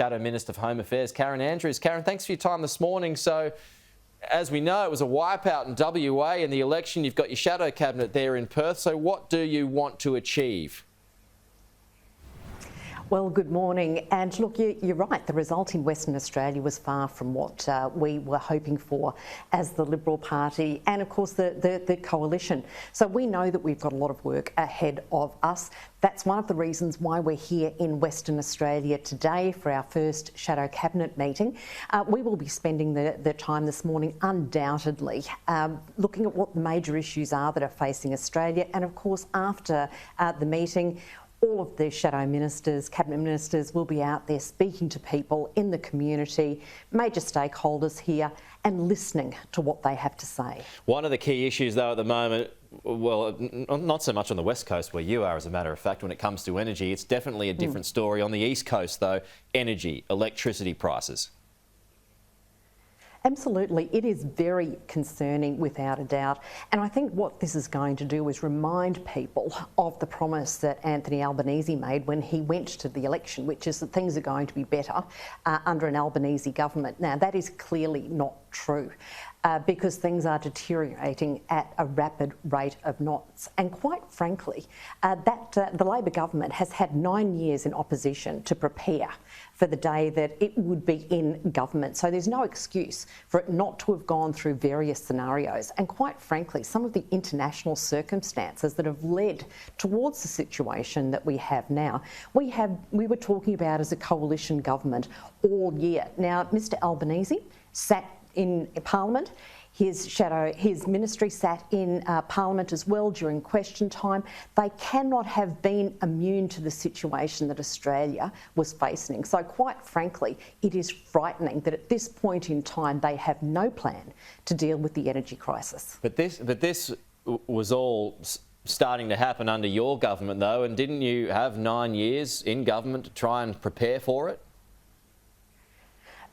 Shadow Minister for Home Affairs, Karen Andrews. Karen, thanks for your time this morning. So, as we know, it was a wipeout in WA in the election. You've got your shadow cabinet there in Perth. So what do you want to achieve? Well, good morning. And look, you're right. The result in Western Australia was far from what we were hoping for as the Liberal Party and, of course, the coalition. So we know that we've got a lot of work ahead of us. That's one of the reasons why we're here in Western Australia today for our first Shadow Cabinet meeting. We will be spending the time this morning undoubtedly looking at what the major issues are that are facing Australia. And, of course, after the meeting, all of the shadow ministers, cabinet ministers will be out there speaking to people in the community, major stakeholders here, and listening to what they have to say. One of the key issues, though, at the moment, well, not so much on the West Coast where you are, as a matter of fact, when it comes to energy. It's definitely a different story. On the East Coast, though, energy, electricity prices. Absolutely. It is very concerning, without a doubt. And I think what this is going to do is remind people of the promise that Anthony Albanese made when he went to the election, which is that things are going to be better under an Albanese government. Now, that is clearly not true. Because things are deteriorating at a rapid rate of knots. And quite frankly, the Labor government has had 9 years in opposition to prepare for the day that it would be in government. So there's no excuse for it not to have gone through various scenarios. And quite frankly, some of the international circumstances that have led towards the situation that we have now, we were talking about as a coalition government all year. Now, Mr Albanese sat in Parliament. His ministry sat in Parliament as well during question time. They cannot have been immune to the situation that Australia was facing. So quite frankly, it is frightening that at this point in time they have no plan to deal with the energy crisis. But this was all starting to happen under your government, though, and didn't you have 9 years in government to try and prepare for it?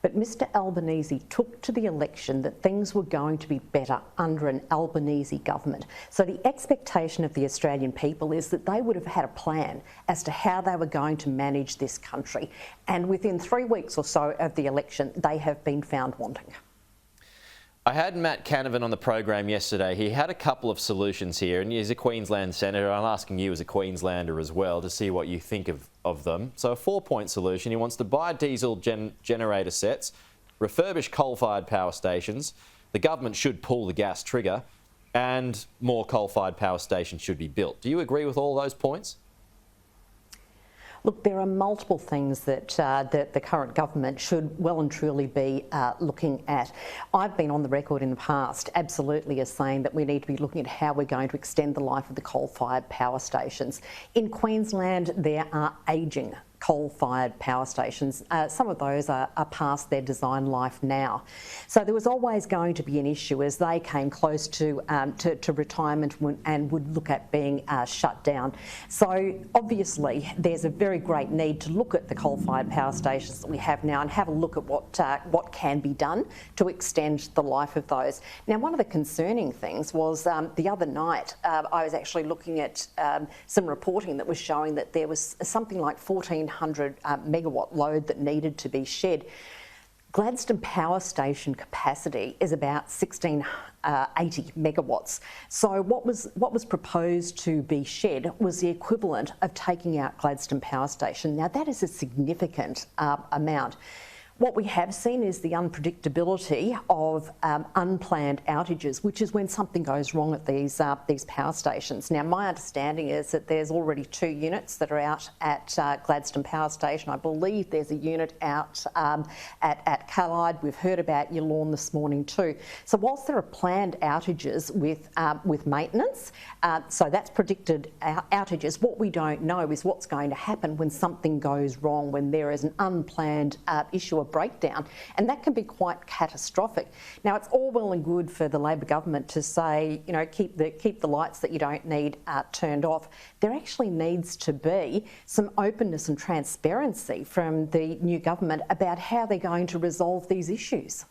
But Mr Albanese took to the election that things were going to be better under an Albanese government. So the expectation of the Australian people is that they would have had a plan as to how they were going to manage this country. And within 3 weeks or so of the election, they have been found wanting. I had Matt Canavan on the program yesterday. He had a couple of solutions here, and he's a Queensland senator. I'm asking you as a Queenslander as well to see what you think of them. So a 4-point solution. He wants to buy diesel generator sets, refurbish coal-fired power stations, the government should pull the gas trigger, and more coal-fired power stations should be built. Do you agree with all those points? Look, there are multiple things that the current government should well and truly be looking at. I've been on the record in the past absolutely as saying that we need to be looking at how we're going to extend the life of the coal-fired power stations. In Queensland, there are ageing coal-fired power stations. Some of those are past their design life now. So there was always going to be an issue as they came close to retirement and would look at being shut down. So obviously there's a very great need to look at the coal-fired power stations that we have now and have a look at what can be done to extend the life of those. Now, one of the concerning things was the other night I was actually looking at some reporting that was showing that there was something like 1,400 megawatt load that needed to be shed. Gladstone Power Station capacity is about 1680 megawatts. So what was proposed to be shed was the equivalent of taking out Gladstone Power Station. Now that is a significant amount. What we have seen is the unpredictability of unplanned outages, which is when something goes wrong at these power stations. Now, my understanding is that there's already 2 units that are out at Gladstone Power Station. I believe there's a unit out at Callide. We've heard about Yallourn this morning too. So whilst there are planned outages with maintenance, so that's predicted outages, what we don't know is what's going to happen when something goes wrong, when there is an unplanned issue, breakdown, and that can be quite catastrophic. Now, it's all well and good for the Labor government to say, you know, keep the lights that you don't need turned off. There actually needs to be some openness and transparency from the new government about how they're going to resolve these issues.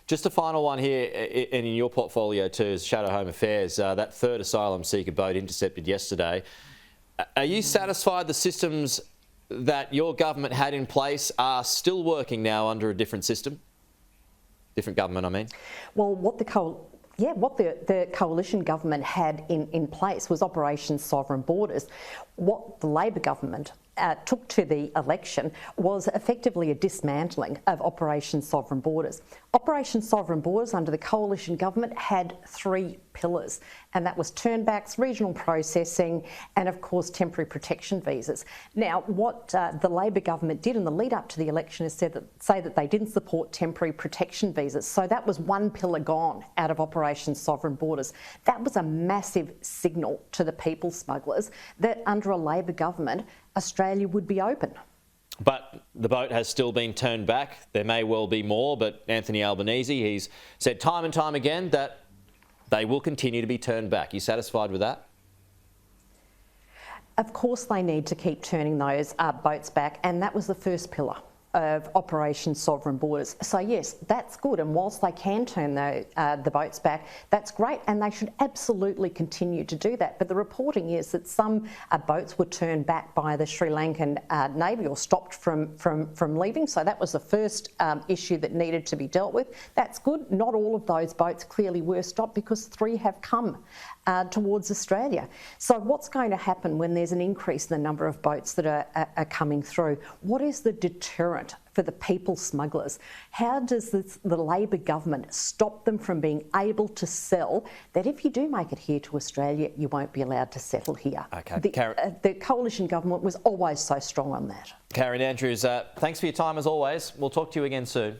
Just a final one here, and in your portfolio too, is Shadow Home Affairs. That third asylum seeker boat intercepted yesterday. Are you satisfied the system's that your government had in place are still working now under a different system? Different government, I mean. Well, what the coalition government had in place was Operation Sovereign Borders. What the Labor government took to the election was effectively a dismantling of Operation Sovereign Borders. Operation Sovereign Borders under the coalition government had 3 pillars, and that was turnbacks, regional processing, and of course temporary protection visas. Now, what the Labor government did in the lead up to the election is say that they didn't support temporary protection visas. So that was one pillar gone out of Operation Sovereign Borders. That was a massive signal to the people smugglers that under a Labor government, Australia would be open. But the boat has still been turned back. There may well be more, but Anthony Albanese, he's said time and time again that they will continue to be turned back. You satisfied with that? Of course they need to keep turning those boats back, and that was the first pillar of Operation Sovereign Borders. So yes, that's good, and whilst they can turn the boats back, that's great, and they should absolutely continue to do that. But the reporting is that some boats were turned back by the Sri Lankan Navy or stopped from leaving, so that was the first issue that needed to be dealt with. That's good. Not all of those boats clearly were stopped because 3 have come towards Australia. So what's going to happen when there's an increase in the number of boats that are coming through? What is the deterrent for the people smugglers? How does the Labor government stop them from being able to sell that if you do make it here to Australia, you won't be allowed to settle here? Okay. The coalition government was always so strong on that. Karen Andrews, thanks for your time as always. We'll talk to you again soon.